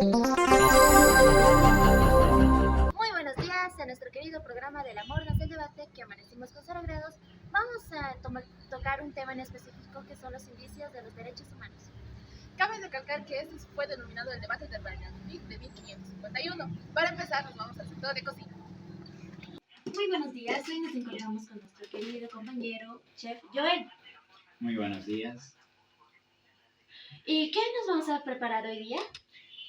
Muy buenos días a nuestro querido programa del amor desde el debate que amanecimos con 0 grados. Vamos a tocar un tema en específico que son los indicios de los derechos humanos. Cabe recalcar que este fue denominado el debate del Bernardinic de 1551. Para empezar, nos vamos al sector de cocina. Muy buenos días, hoy nos encontramos con nuestro querido compañero Chef Joel. Muy buenos días. ¿Y qué nos vamos a preparar hoy día?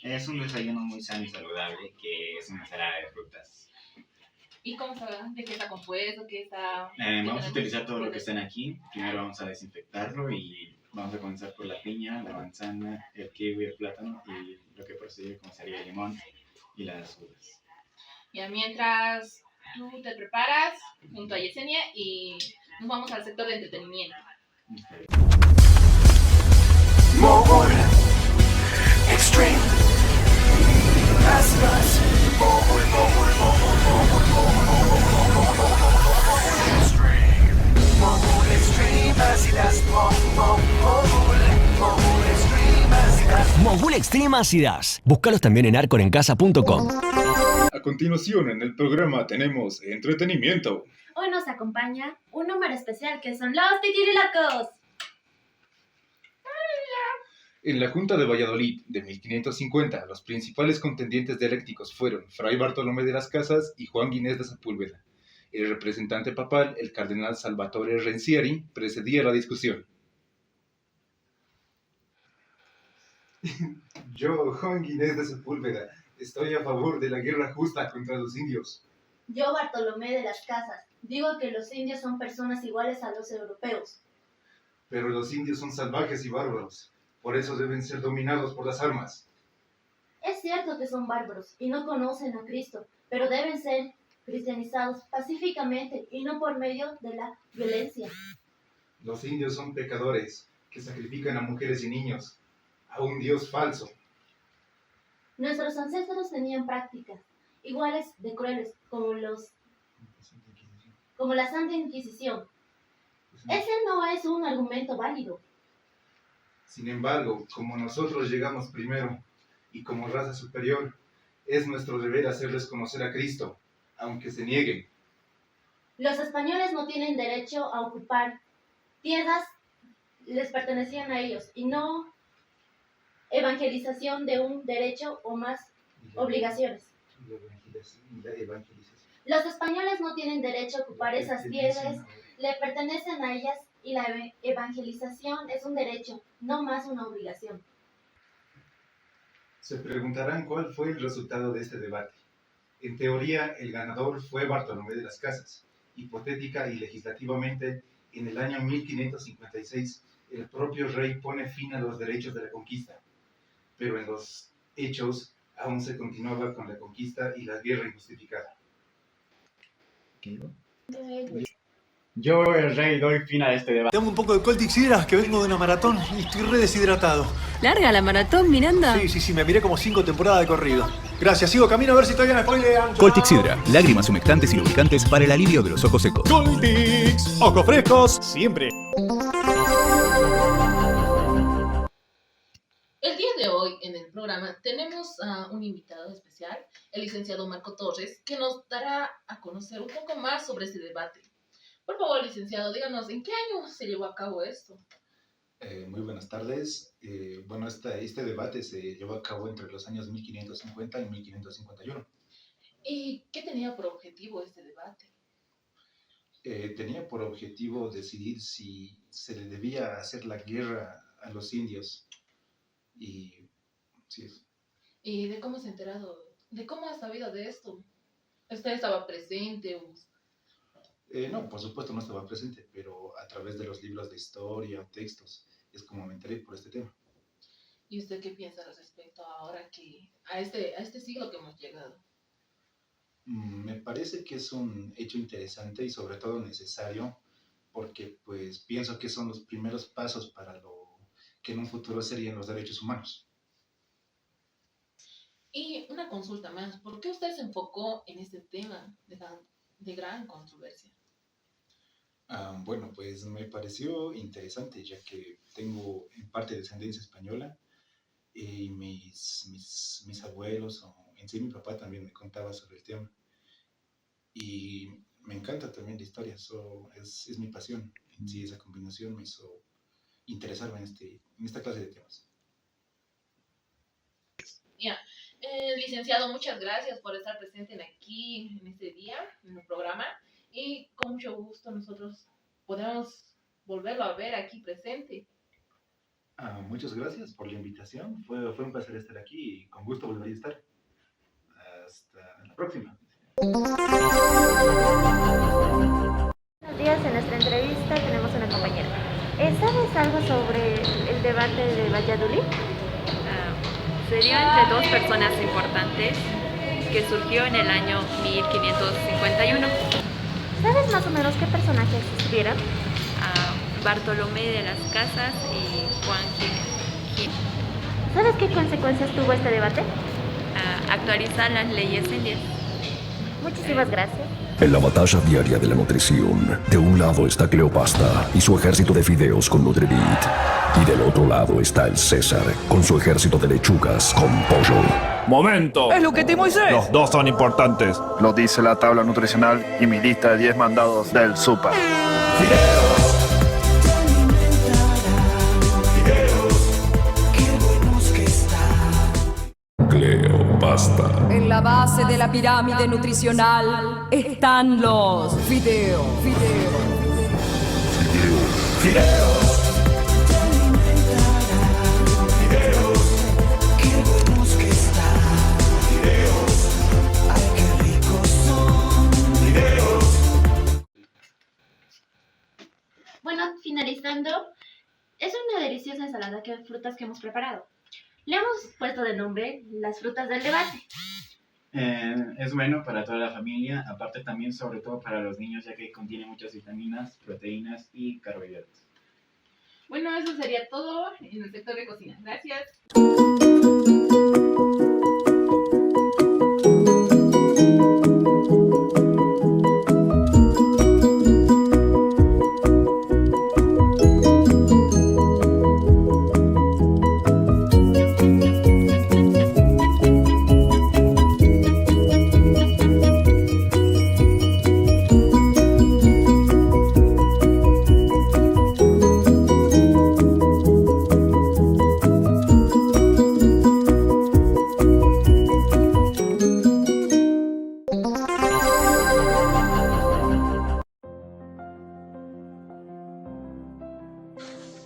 Es un desayuno muy sano y saludable que es una ensalada de frutas. ¿Y cómo sabrá de qué está compuesto? Vamos a utilizar todo lo que está aquí. Primero vamos a desinfectarlo y vamos a comenzar por la piña, la manzana, el kiwi, el plátano y lo que procede como sería el limón y las uvas. Ya mientras tú te preparas junto a Yesenia y nos vamos al sector de entretenimiento. Mogul Extreme Asidas Mogul Extreme Mogul Extreme Asidas Mogul Extreme Asidas Mogul Extreme Asidas. Búscalos también en arcorencasa.com. A continuación, en el programa tenemos entretenimiento. Hoy nos acompaña un número especial que son los titirilocos. En la Junta de Valladolid de 1550, los principales contendientes dialécticos fueron Fray Bartolomé de las Casas y Juan Ginés de Sepúlveda. El representante papal, el cardenal Salvatore Renzieri, precedía la discusión. Yo, Juan Ginés de Sepúlveda, estoy a favor de la guerra justa contra los indios. Yo, Bartolomé de las Casas, digo que los indios son personas iguales a los europeos. Pero los indios son salvajes y bárbaros, por eso deben ser dominados por las armas. Es cierto que son bárbaros y no conocen a Cristo, pero deben ser cristianizados pacíficamente y no por medio de la violencia. Los indios son pecadores que sacrifican a mujeres y niños a un dios falso. Nuestros ancestros tenían prácticas iguales de crueles como la Santa Inquisición. Ese no es un argumento válido. Sin embargo, como nosotros llegamos primero y como raza superior, es nuestro deber hacerles conocer a Cristo, aunque se nieguen. Los españoles no tienen derecho a ocupar tierras, les pertenecían a ellos, y no evangelización de un derecho o más obligaciones. Los españoles no tienen derecho a ocupar esas tierras, le pertenecen a ellas y la evangelización es un derecho, no más una obligación. Se preguntarán cuál fue el resultado de este debate. En teoría, el ganador fue Bartolomé de las Casas. Hipotética y legislativamente, en el año 1556, el propio rey pone fin a los derechos de la conquista. Pero en los hechos, aún se continuaba con la conquista y la guerra injustificada. Yo, el rey, doy fin a este debate. Dame un poco de Coltix Hydra, que vengo de una maratón y estoy re deshidratado. ¿Larga la maratón, Miranda? Sí, me miré como 5 temporadas de corrido. Gracias, sigo camino a ver si todavía me spoilean. Coltix Hydra, lágrimas humectantes y lubricantes para el alivio de los ojos secos. Coltix, ojos frescos, siempre. El día de hoy en el programa tenemos a un invitado especial, el licenciado Marco Torres, que nos dará a conocer un poco más sobre este debate. Por favor, licenciado, díganos, ¿en qué año se llevó a cabo esto? Muy buenas tardes. Este debate se llevó a cabo entre los años 1550 y 1551. ¿Y qué tenía por objetivo este debate? Tenía por objetivo decidir si se le debía hacer la guerra a los indios. Y sí es. ¿Y de cómo se ha enterado? ¿De cómo ha sabido de esto? ¿Usted estaba presente? No, por supuesto no estaba presente, pero a través de los libros de historia, textos, es como me enteré por este tema. ¿Y usted qué piensa al respecto ahora que a este siglo que hemos llegado? Me parece que es un hecho interesante y sobre todo necesario, porque pues pienso que son los primeros pasos para lo que en un futuro serían los derechos humanos. Y una consulta más, ¿por qué usted se enfocó en este tema de gran controversia? Bueno, pues me pareció interesante, ya que tengo en parte descendencia española y mis abuelos, o en sí mi papá también me contaba sobre el tema. Y me encanta también la historia, es mi pasión. En sí, esa combinación me hizo interesarme en esta clase de temas. Ya. Licenciado, muchas gracias por estar presente aquí en este día, en el programa, y con mucho gusto nosotros podemos volverlo a ver aquí presente. Muchas gracias por la invitación, fue un placer estar aquí y con gusto volveré a estar. Hasta la próxima. Buenos días, en nuestra entrevista tenemos una compañera. ¿Sabes algo sobre el debate de Valladolid? Sería entre dos personas importantes que surgió en el año 1551. ¿Sabes más o menos qué personajes estuvieron? Bartolomé de las Casas y Juan Gil. ¿Sabes qué consecuencias tuvo este debate? Actualizar las leyes indias. Muchísimas gracias. En la batalla diaria de la nutrición, de un lado está Cleopatra y su ejército de fideos con Nutrimit. Y del otro lado está el César con su ejército de lechugas con pollo. ¡Momento! Es lo que te Moisés. Los dos son importantes. Lo dice la tabla nutricional y mi lista de 10 mandados del súper. Cleopatra. En la base de la pirámide nutricional están los fideos. Bueno, finalizando, es una deliciosa ensalada de frutas que hemos preparado. Le hemos puesto de nombre las frutas del debate. Es bueno para toda la familia, aparte también sobre todo para los niños, ya que contiene muchas vitaminas, proteínas y carbohidratos. Bueno, eso sería todo en el sector de cocina. Gracias.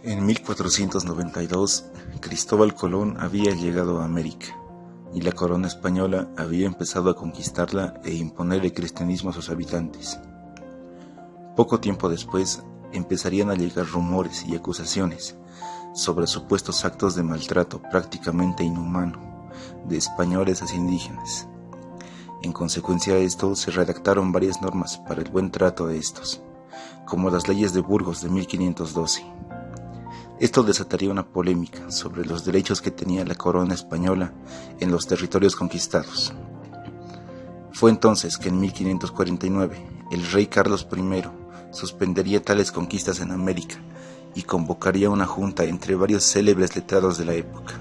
En 1492, Cristóbal Colón había llegado a América y la corona española había empezado a conquistarla e imponer el cristianismo a sus habitantes. Poco tiempo después, empezarían a llegar rumores y acusaciones sobre supuestos actos de maltrato prácticamente inhumano de españoles hacia indígenas. En consecuencia de esto, se redactaron varias normas para el buen trato de estos, como las leyes de Burgos de 1512. Esto desataría una polémica sobre los derechos que tenía la corona española en los territorios conquistados. Fue entonces que en 1549 el rey Carlos I suspendería tales conquistas en América y convocaría una junta entre varios célebres letrados de la época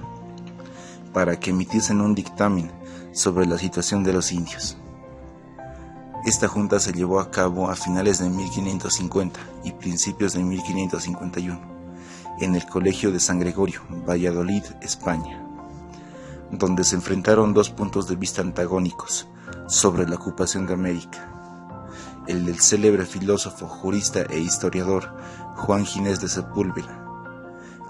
para que emitiesen un dictamen sobre la situación de los indios. Esta junta se llevó a cabo a finales de 1550 y principios de 1551. En el Colegio de San Gregorio, Valladolid, España, donde se enfrentaron dos puntos de vista antagónicos sobre la ocupación de América: el del célebre filósofo, jurista e historiador Juan Ginés de Sepúlveda,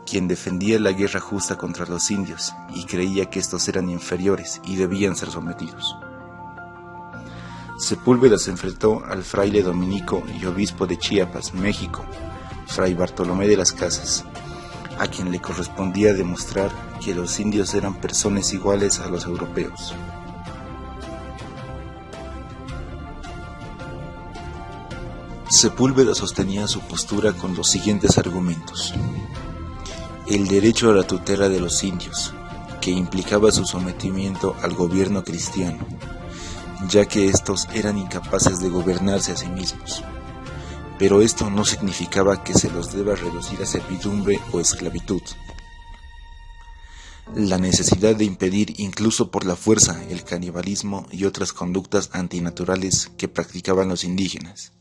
quien defendía la guerra justa contra los indios y creía que estos eran inferiores y debían ser sometidos. Sepúlveda se enfrentó al fraile dominico y obispo de Chiapas, México, Fray Bartolomé de las Casas, a quien le correspondía demostrar que los indios eran personas iguales a los europeos. Sepúlveda sostenía su postura con los siguientes argumentos: el derecho a la tutela de los indios, que implicaba su sometimiento al gobierno cristiano, ya que estos eran incapaces de gobernarse a sí mismos. Pero esto no significaba que se los deba reducir a servidumbre o esclavitud. la necesidad de impedir incluso por la fuerza el canibalismo y otras conductas antinaturales que practicaban los indígenas,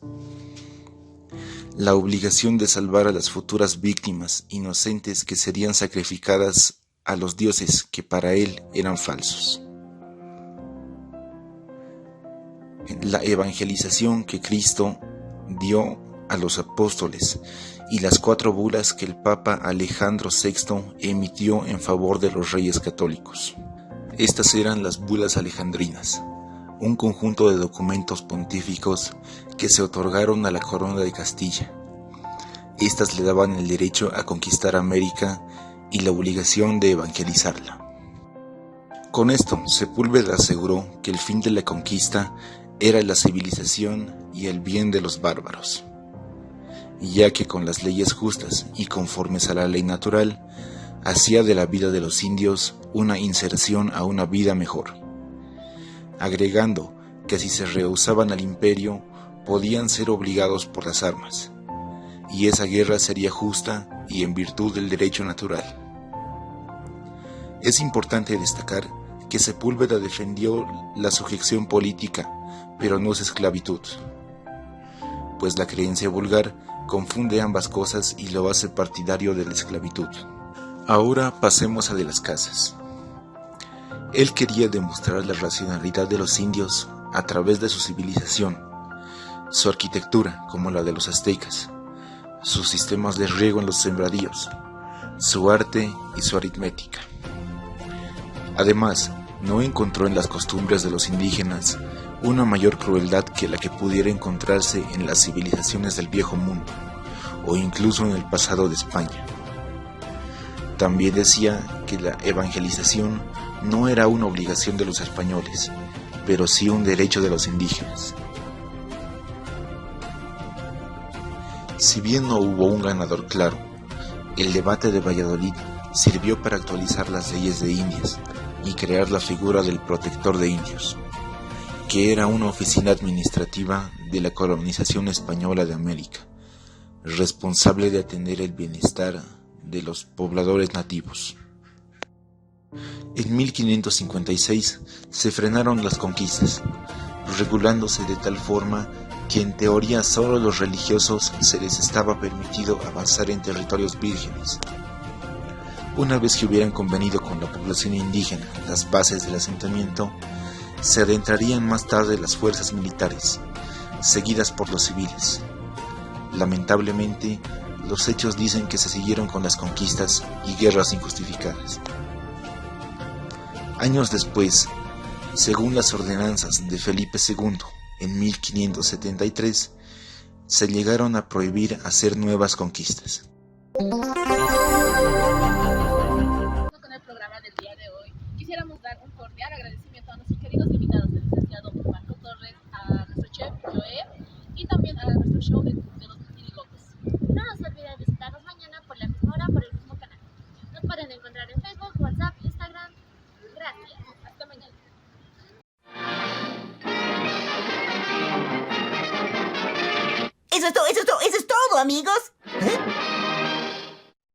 la obligación de salvar a las futuras víctimas inocentes que serían sacrificadas a los dioses que para él eran falsos, la evangelización que Cristo dio a los apóstoles y las 4 bulas que el Papa Alejandro VI emitió en favor de los reyes católicos. Estas eran las bulas alejandrinas, un conjunto de documentos pontíficos que se otorgaron a la corona de Castilla. Estas le daban el derecho a conquistar América y la obligación de evangelizarla. Con esto, Sepúlveda aseguró que el fin de la conquista era la civilización y el bien de los bárbaros, ya que con las leyes justas y conformes a la ley natural, hacía de la vida de los indios una inserción a una vida mejor, agregando que si se rehusaban al imperio, podían ser obligados por las armas, y esa guerra sería justa y en virtud del derecho natural. Es importante destacar que Sepúlveda defendió la sujeción política, pero no es esclavitud, pues la creencia vulgar confunde ambas cosas y lo hace partidario de la esclavitud. Ahora pasemos a de las casas. Él quería demostrar la racionalidad de los indios a través de su civilización, su arquitectura como la de los aztecas, sus sistemas de riego en los sembradíos, su arte y su aritmética. Además, no encontró en las costumbres de los indígenas una mayor crueldad que la que pudiera encontrarse en las civilizaciones del Viejo Mundo, o incluso en el pasado de España. También decía que la evangelización no era una obligación de los españoles, pero sí un derecho de los indígenas. Si bien no hubo un ganador claro, el debate de Valladolid sirvió para actualizar las leyes de Indias y crear la figura del protector de indios, que era una oficina administrativa de la colonización española de América, responsable de atender el bienestar de los pobladores nativos. En 1556 se frenaron las conquistas, regulándose de tal forma que en teoría solo a los religiosos se les estaba permitido avanzar en territorios vírgenes. Una vez que hubieran convenido con la población indígena las bases del asentamiento, se adentrarían más tarde las fuerzas militares, seguidas por los civiles. Lamentablemente, los hechos dicen que se siguieron con las conquistas y guerras injustificadas. Años después, según las ordenanzas de Felipe II, en 1573, se llegaron a prohibir hacer nuevas conquistas. Con el programa del día de hoy, quisiéramos dar un cordial agradecimiento a nuestros queridos invitados, el licenciado Marco Torres, a nuestro chef Joe y también a nuestro show de los Locos. No se olviden de visitarnos mañana por la misma hora por el mismo canal. Nos pueden encontrar en Facebook, WhatsApp, Instagram. Gracias. Hasta mañana. Eso es todo, amigos.